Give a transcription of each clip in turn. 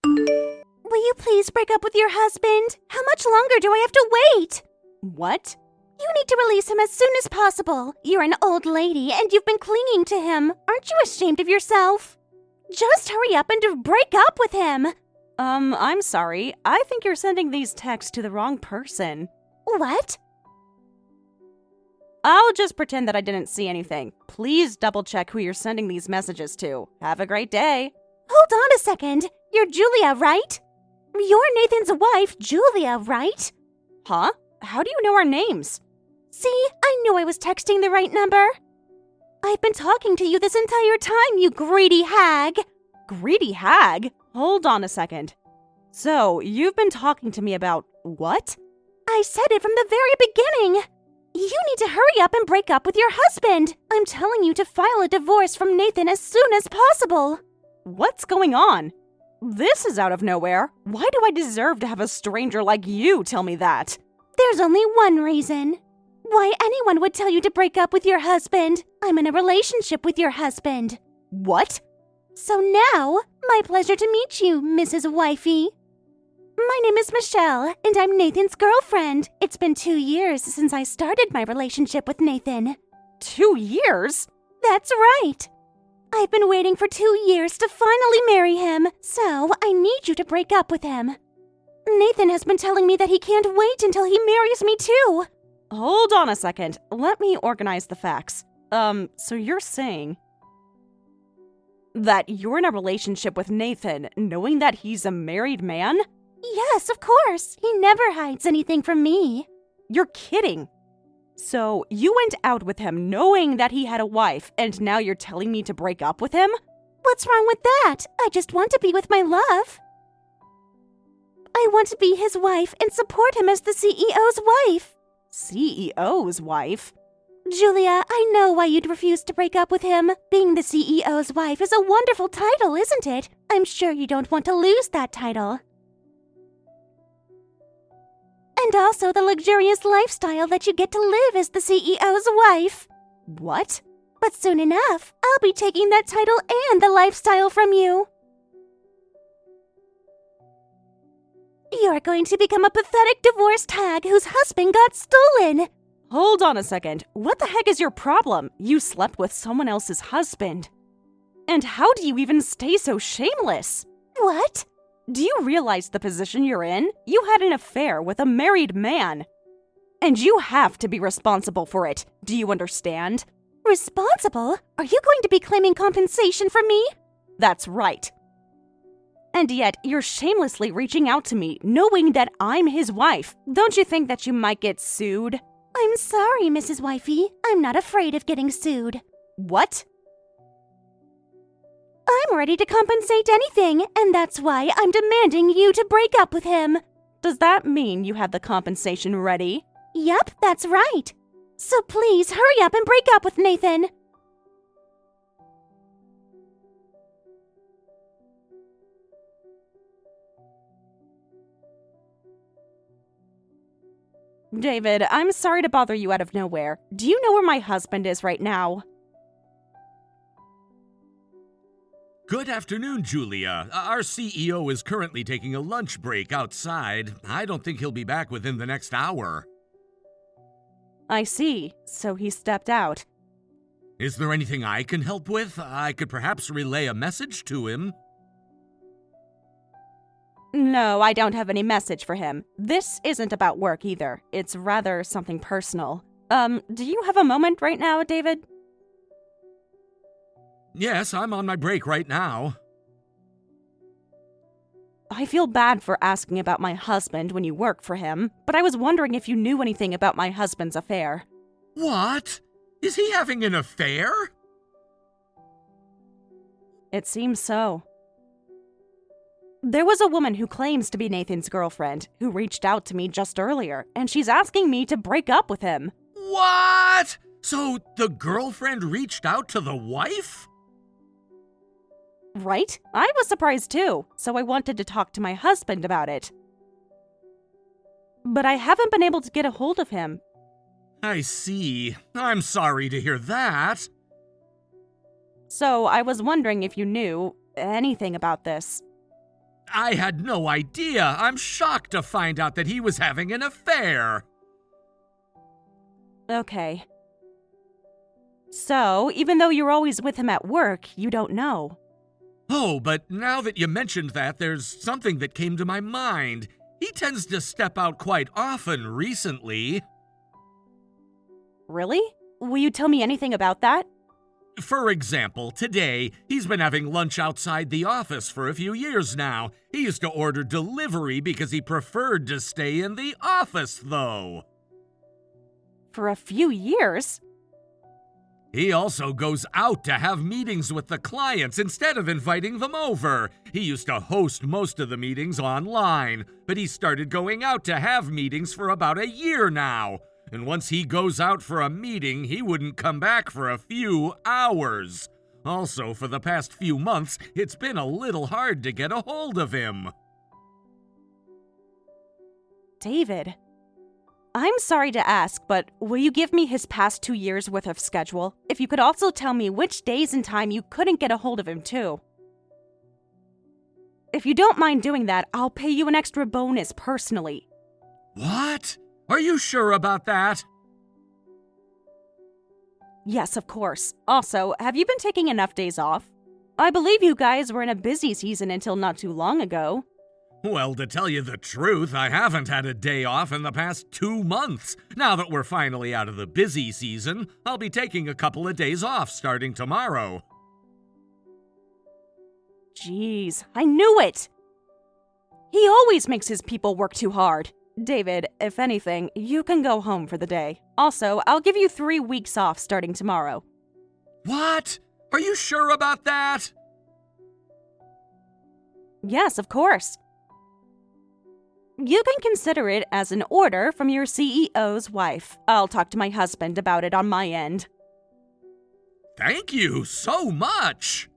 Will you please break up with your husband? How much longer do I have to wait? What? You need to release him as soon as possible. You're an old lady and you've been clinging to him. Aren't you ashamed of yourself? Just hurry up and break up with him. I'm sorry. I think you're sending these texts to the wrong person. What? I'll just pretend that I didn't see anything. Please double check who you're sending these messages to. Have a great day. Hold on a second. You're Julia, right? You're Nathan's wife, Julia, right? Huh? How do you know our names? See, I knew I was texting the right number. I've been talking to you this entire time, you greedy hag. Greedy hag? Hold on a second. So, you've been talking to me about what? I said it from the very beginning. You need to hurry up and break up with your husband. I'm telling you to file a divorce from Nathan as soon as possible. What's going on? This is out of nowhere. Why do I deserve to have a stranger like you tell me that? There's only one reason. Why anyone would tell you to break up with your husband. I'm in a relationship with your husband. What? So now, my pleasure to meet you, Mrs. Wifey. My name is Michelle, and I'm Nathan's girlfriend. It's been 2 years since I started my relationship with Nathan. 2 years? That's right. I've been waiting for 2 years to finally marry him, so I need you to break up with him. Nathan has been telling me that he can't wait until he marries me too. Hold on a second. Let me organize the facts. So you're saying that you're in a relationship with Nathan, knowing that he's a married man? Yes, of course. He never hides anything from me. You're kidding. So you went out with him knowing that he had a wife, and now you're telling me to break up with him? What's wrong with that? I just want to be with my love. I want to be his wife and support him as the CEO's wife. CEO's wife? Julia, I know why you'd refuse to break up with him. Being the CEO's wife is a wonderful title, isn't it? I'm sure you don't want to lose that title. And also the luxurious lifestyle that you get to live as the CEO's wife. What? But soon enough, I'll be taking that title and the lifestyle from you. You're going to become a pathetic divorced hag whose husband got stolen. Hold on a second. What the heck is your problem? You slept with someone else's husband. And how do you even stay so shameless? What? Do you realize the position you're in? You had an affair with a married man. And you have to be responsible for it. Do you understand? Responsible? Are you going to be claiming compensation from me? That's right. And yet, you're shamelessly reaching out to me, knowing that I'm his wife. Don't you think that you might get sued? I'm sorry, Mrs. Wifey. I'm not afraid of getting sued. What? I'm ready to compensate anything, and that's why I'm demanding you to break up with him. Does that mean you have the compensation ready? Yep, that's right. So please hurry up and break up with Nathan. David, I'm sorry to bother you out of nowhere. Do you know where my husband is right now? Good afternoon, Julia. Our CEO is currently taking a lunch break outside. I don't think he'll be back within the next hour. I see. So he stepped out. Is there anything I can help with? I could perhaps relay a message to him. No, I don't have any message for him. This isn't about work either. It's rather something personal. Do you have a moment right now, David? Yes, I'm on my break right now. I feel bad for asking about my husband when you work for him, but I was wondering if you knew anything about my husband's affair. What? Is he having an affair? It seems so. There was a woman who claims to be Nathan's girlfriend who reached out to me just earlier, and she's asking me to break up with him. What? So the girlfriend reached out to the wife? Right? I was surprised too, so I wanted to talk to my husband about it. But I haven't been able to get a hold of him. I see. I'm sorry to hear that. So I was wondering if you knew anything about this. I had no idea. I'm shocked to find out that he was having an affair. Okay. So, even though you're always with him at work, you don't know. Oh, but now that you mentioned that, there's something that came to my mind. He tends to step out quite often recently. Really? Will you tell me anything about that? For example, today, he's been having lunch outside the office for a few years now. He used to order delivery because he preferred to stay in the office, though. For a few years? He also goes out to have meetings with the clients instead of inviting them over. He used to host most of the meetings online, but he started going out to have meetings for about a year now. And once he goes out for a meeting, he wouldn't come back for a few hours. Also, for the past few months, it's been a little hard to get a hold of him. David, I'm sorry to ask, but will you give me his past 2 years' worth of schedule? If you could also tell me which days and time you couldn't get a hold of him, too. If you don't mind doing that, I'll pay you an extra bonus personally. What? Are you sure about that? Yes, of course. Also, have you been taking enough days off? I believe you guys were in a busy season until not too long ago. Well, to tell you the truth, I haven't had a day off in the past 2 months. Now that we're finally out of the busy season, I'll be taking a couple of days off starting tomorrow. Jeez, I knew it! He always makes his people work too hard. David, if anything, you can go home for the day. Also, I'll give you 3 weeks off starting tomorrow. What? Are you sure about that? Yes, of course. You can consider it as an order from your CEO's wife. I'll talk to my husband about it on my end. Thank you so much!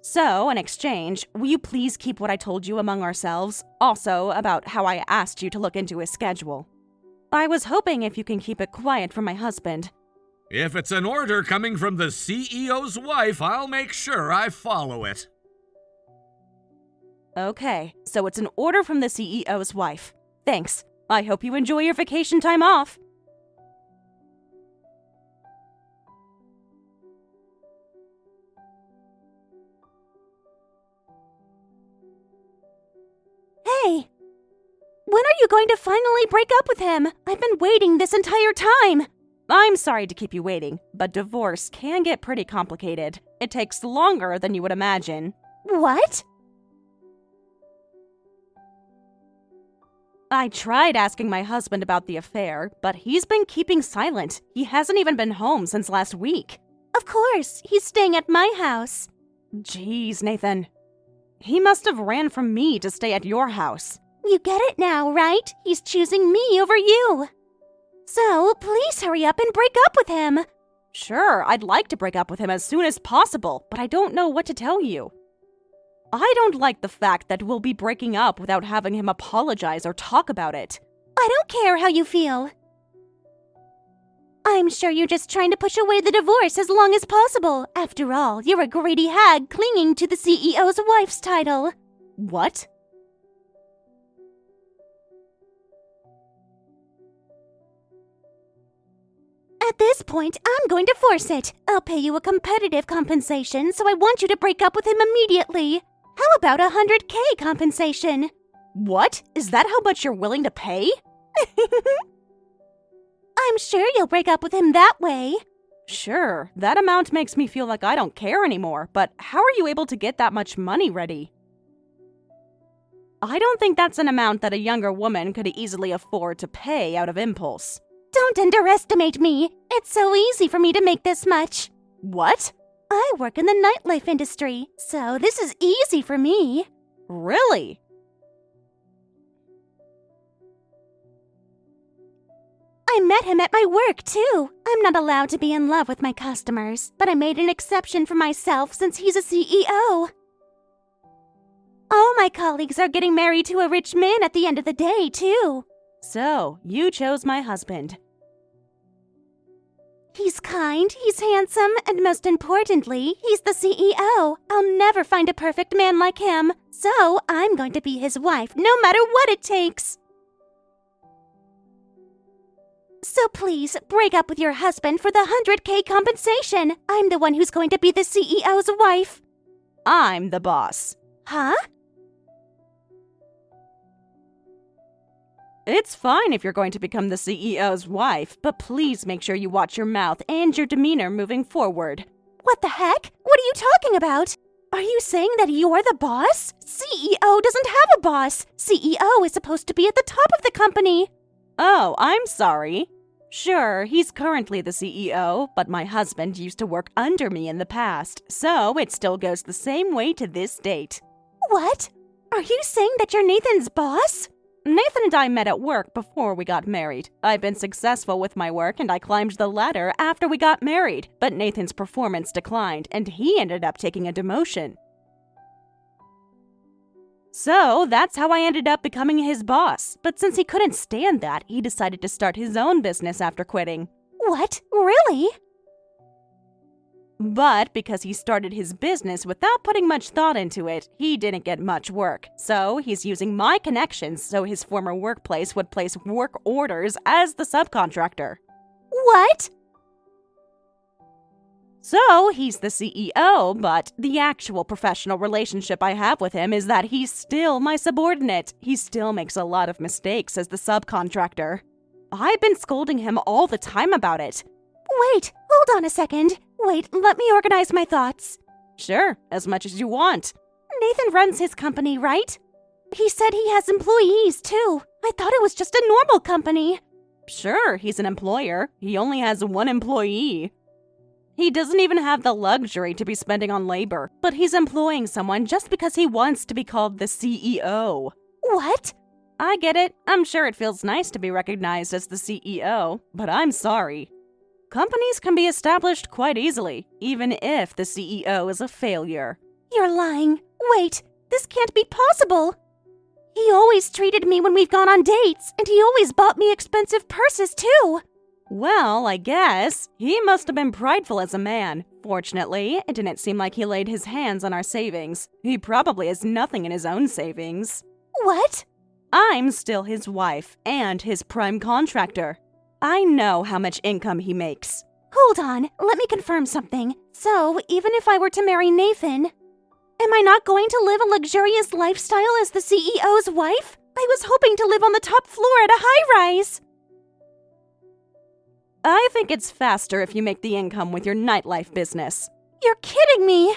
So, in exchange, will you please keep what I told you among ourselves? Also, about how I asked you to look into his schedule. I was hoping if you can keep it quiet from my husband. If it's an order coming from the CEO's wife, I'll make sure I follow it. Okay, so it's an order from the CEO's wife. Thanks. I hope you enjoy your vacation time off. Hey! When are you going to finally break up with him? I've been waiting this entire time! I'm sorry to keep you waiting, but divorce can get pretty complicated. It takes longer than you would imagine. What? I tried asking my husband about the affair, but he's been keeping silent. He hasn't even been home since last week. Of course, he's staying at my house. Jeez, Nathan. He must have ran from me to stay at your house. You get it now, right? He's choosing me over you. So, please hurry up and break up with him. Sure, I'd like to break up with him as soon as possible, but I don't know what to tell you. I don't like the fact that we'll be breaking up without having him apologize or talk about it. I don't care how you feel. I'm sure you're just trying to push away the divorce as long as possible. After all, you're a greedy hag clinging to the CEO's wife's title. What? At this point, I'm going to force it. I'll pay you a competitive compensation, so I want you to break up with him immediately. How about 100K compensation? What? Is that how much you're willing to pay? I'm sure you'll break up with him that way. Sure, that amount makes me feel like I don't care anymore, but how are you able to get that much money ready? I don't think that's an amount that a younger woman could easily afford to pay out of impulse. Don't underestimate me. It's so easy for me to make this much. What? I work in the nightlife industry, so this is easy for me. Really? I met him at my work, too. I'm not allowed to be in love with my customers, but I made an exception for myself since he's a CEO. All my colleagues are getting married to a rich man at the end of the day, too. So, you chose my husband. He's kind, he's handsome, and most importantly, he's the CEO. I'll never find a perfect man like him. So I'm going to be his wife, no matter what it takes. So please, break up with your husband for the 100K compensation. I'm the one who's going to be the CEO's wife. I'm the boss. Huh? It's fine if you're going to become the CEO's wife, but please make sure you watch your mouth and your demeanor moving forward. What the heck? What are you talking about? Are you saying that you're the boss? CEO doesn't have a boss. CEO is supposed to be at the top of the company. Oh, I'm sorry. Sure, he's currently the CEO, but my husband used to work under me in the past, so it still goes the same way to this date. What? Are you saying that you're Nathan's boss? Nathan and I met at work before we got married. I've been successful with my work and I climbed the ladder after we got married, but Nathan's performance declined and he ended up taking a demotion. So that's how I ended up becoming his boss, but since he couldn't stand that, he decided to start his own business after quitting. What? Really? But because he started his business without putting much thought into it, he didn't get much work. So he's using my connections so his former workplace would place work orders as the subcontractor. What? So he's the CEO, but the actual professional relationship I have with him is that he's still my subordinate. He still makes a lot of mistakes as the subcontractor. I've been scolding him all the time about it. Wait, hold on a second. Wait, let me organize my thoughts. Sure, as much as you want. Nathan runs his company, right? He said he has employees, too. I thought it was just a normal company. Sure, he's an employer. He only has one employee. He doesn't even have the luxury to be spending on labor, but he's employing someone just because he wants to be called the CEO. What? I get it. I'm sure it feels nice to be recognized as the CEO, but I'm sorry. Companies can be established quite easily, even if the CEO is a failure. You're lying. Wait, this can't be possible. He always treated me when we've gone on dates, and he always bought me expensive purses, too. Well, I guess. He must have been prideful as a man. Fortunately, it didn't seem like he laid his hands on our savings. He probably has nothing in his own savings. What? I'm still his wife and his prime contractor. I know how much income he makes. Hold on, let me confirm something. So, even if I were to marry Nathan, am I not going to live a luxurious lifestyle as the CEO's wife? I was hoping to live on the top floor at a high-rise. I think it's faster if you make the income with your nightlife business. You're kidding me!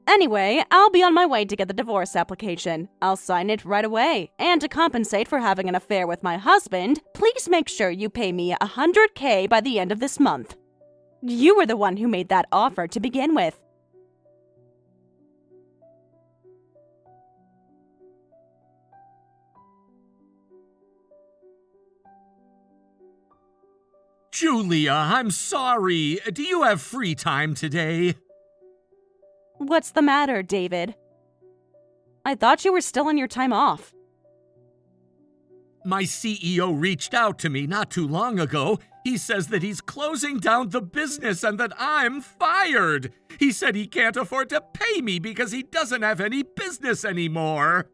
Anyway, I'll be on my way to get the divorce application. I'll sign it right away. And to compensate for having an affair with my husband, please make sure you pay me $100K by the end of this month. You were the one who made that offer to begin with. Julia, I'm sorry. Do you have free time today? What's the matter, David? I thought you were still on your time off. My CEO reached out to me not too long ago. He says that he's closing down the business and that I'm fired. He said he can't afford to pay me because he doesn't have any business anymore.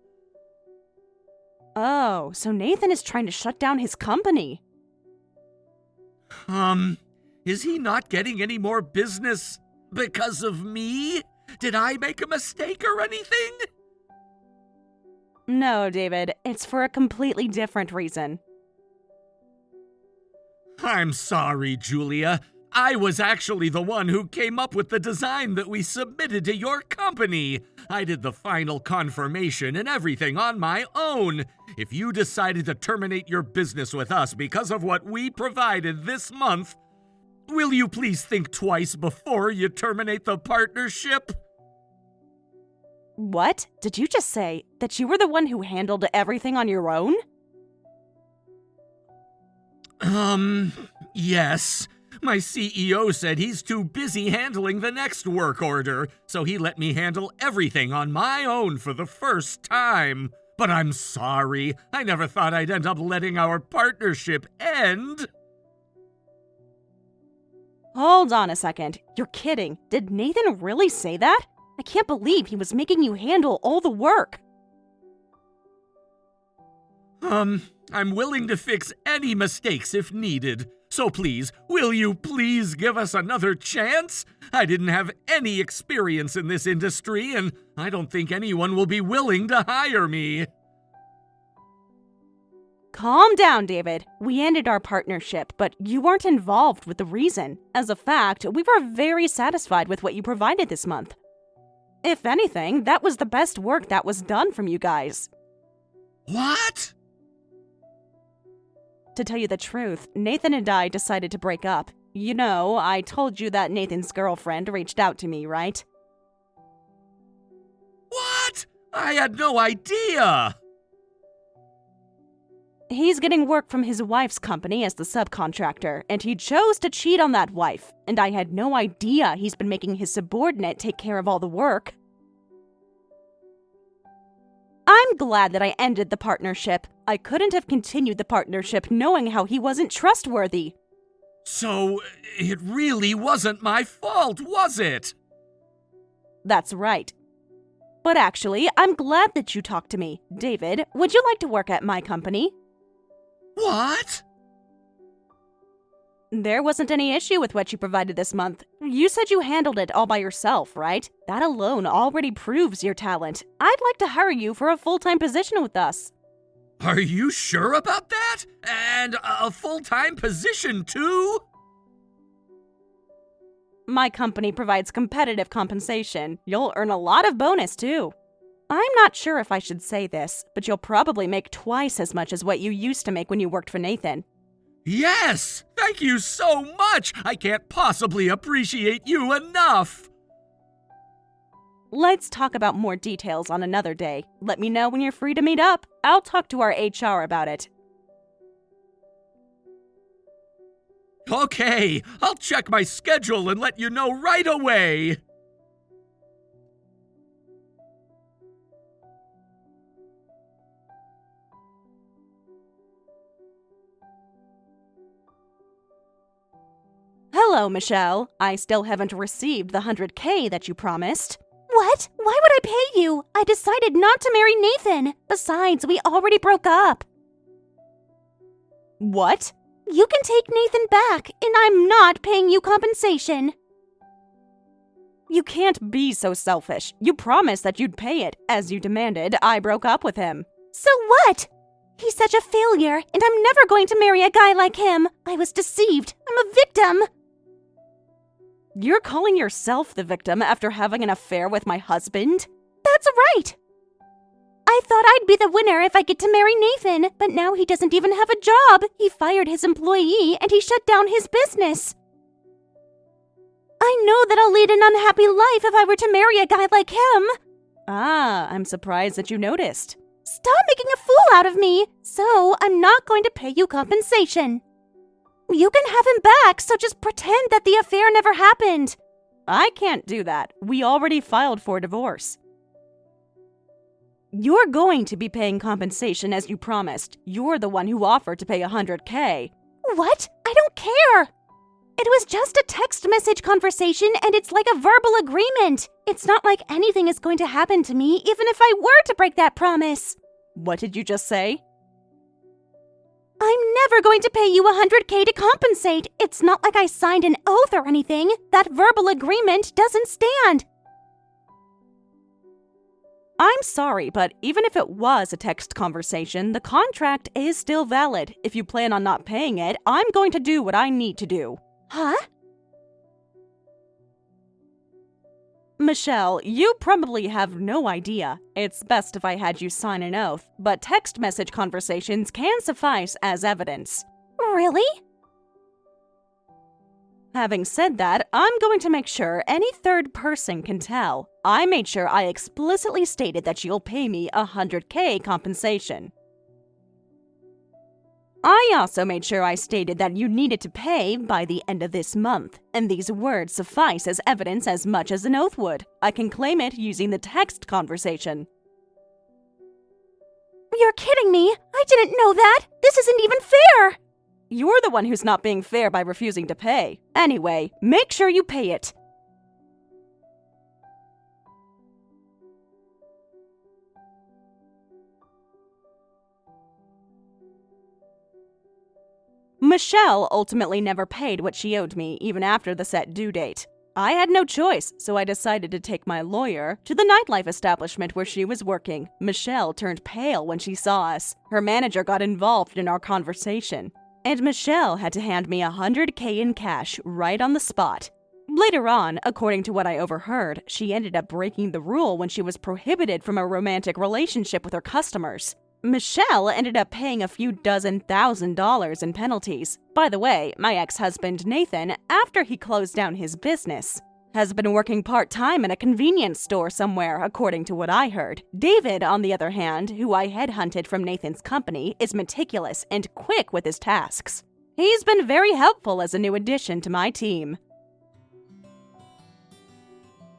Oh, so Nathan is trying to shut down his company. Is he not getting any more business because of me? Did I make a mistake or anything? No, David, it's for a completely different reason. I'm sorry, Julia. I was actually the one who came up with the design that we submitted to your company. I did the final confirmation and everything on my own. If you decided to terminate your business with us because of what we provided this month, will you please think twice before you terminate the partnership? What? Did you just say that you were the one who handled everything on your own? Yes. My CEO said he's too busy handling the next work order, so he let me handle everything on my own for the first time. But I'm sorry. I never thought I'd end up letting our partnership end. Hold on a second. You're kidding. Did Nathan really say that? I can't believe he was making you handle all the work. I'm willing to fix any mistakes if needed. So please, will you please give us another chance? I didn't have any experience in this industry, and I don't think anyone will be willing to hire me. Calm down, David. We ended our partnership, but you weren't involved with the reason. As a fact, we were very satisfied with what you provided this month. If anything, that was the best work that was done from you guys. What? To tell you the truth, Nathan and I decided to break up. You know, I told you that Nathan's girlfriend reached out to me, right? What? I had no idea! He's getting work from his wife's company as the subcontractor, and he chose to cheat on that wife, and I had no idea he's been making his subordinate take care of all the work. I'm glad that I ended the partnership. I couldn't have continued the partnership knowing how he wasn't trustworthy. So, it really wasn't my fault, was it? That's right. But actually, I'm glad that you talked to me. David, would you like to work at my company? What? There wasn't any issue with what you provided this month. You said you handled it all by yourself, right? That alone already proves your talent. I'd like to hire you for a full-time position with us. Are you sure about that? And a full-time position, too? My company provides competitive compensation. You'll earn a lot of bonus, too. I'm not sure if I should say this, but you'll probably make twice as much as what you used to make when you worked for Nathan. Yes! Thank you so much! I can't possibly appreciate you enough! Let's talk about more details on another day. Let me know when you're free to meet up. I'll talk to our HR about it. Okay, I'll check my schedule and let you know right away! Hello, Michelle. I still haven't received the $100K that you promised. What? Why would I pay you? I decided not to marry Nathan. Besides, we already broke up. What? You can take Nathan back, and I'm not paying you compensation. You can't be so selfish. You promised that you'd pay it. As you demanded, I broke up with him. So what? He's such a failure, and I'm never going to marry a guy like him. I was deceived. I'm a victim. You're calling yourself the victim after having an affair with my husband? That's right! I thought I'd be the winner if I get to marry Nathan, but now he doesn't even have a job. He fired his employee and he shut down his business. I know that I'll lead an unhappy life if I were to marry a guy like him. Ah, I'm surprised that you noticed. Stop making a fool out of me! So, I'm not going to pay you compensation. You can have him back, so just pretend that the affair never happened. I can't do that. We already filed for divorce. You're going to be paying compensation as you promised. You're the one who offered to pay $100K. What? I don't care! It was just a text message conversation, and it's like a verbal agreement. It's not like anything is going to happen to me, even if I were to break that promise. What did you just say? I'm never going to pay you $100K to compensate. It's not like I signed an oath or anything. That verbal agreement doesn't stand. I'm sorry, but even if it was a text conversation, the contract is still valid. If you plan on not paying it, I'm going to do what I need to do. Huh? Michelle, you probably have no idea. It's best if I had you sign an oath, but text message conversations can suffice as evidence. Really? Having said that, I'm going to make sure any third person can tell. I made sure I explicitly stated that you'll pay me $100K compensation. I also made sure I stated that you needed to pay by the end of this month, and these words suffice as evidence as much as an oath would. I can claim it using the text conversation. You're kidding me! I didn't know that! This isn't even fair! You're the one who's not being fair by refusing to pay. Anyway, make sure you pay it. Michelle ultimately never paid what she owed me, even after the set due date. I had no choice, so I decided to take my lawyer to the nightlife establishment where she was working. Michelle turned pale when she saw us. Her manager got involved in our conversation, and Michelle had to hand me $100K in cash right on the spot. Later on, according to what I overheard, she ended up breaking the rule when she was prohibited from a romantic relationship with her customers. Michelle ended up paying a few $1,000 in penalties. By the way, my ex-husband Nathan, after he closed down his business, has been working part-time in a convenience store somewhere, according to what I heard. David, on the other hand, who I headhunted from Nathan's company, is meticulous and quick with his tasks. He's been very helpful as a new addition to my team.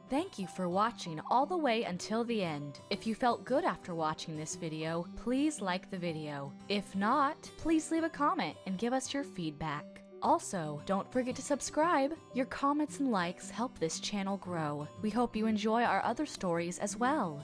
Thank you for watching all the way until the end. If you felt good after watching this video, please like the video. If not, please leave a comment and give us your feedback. Also, don't forget to subscribe. Your comments and likes help this channel grow. We hope you enjoy our other stories as well.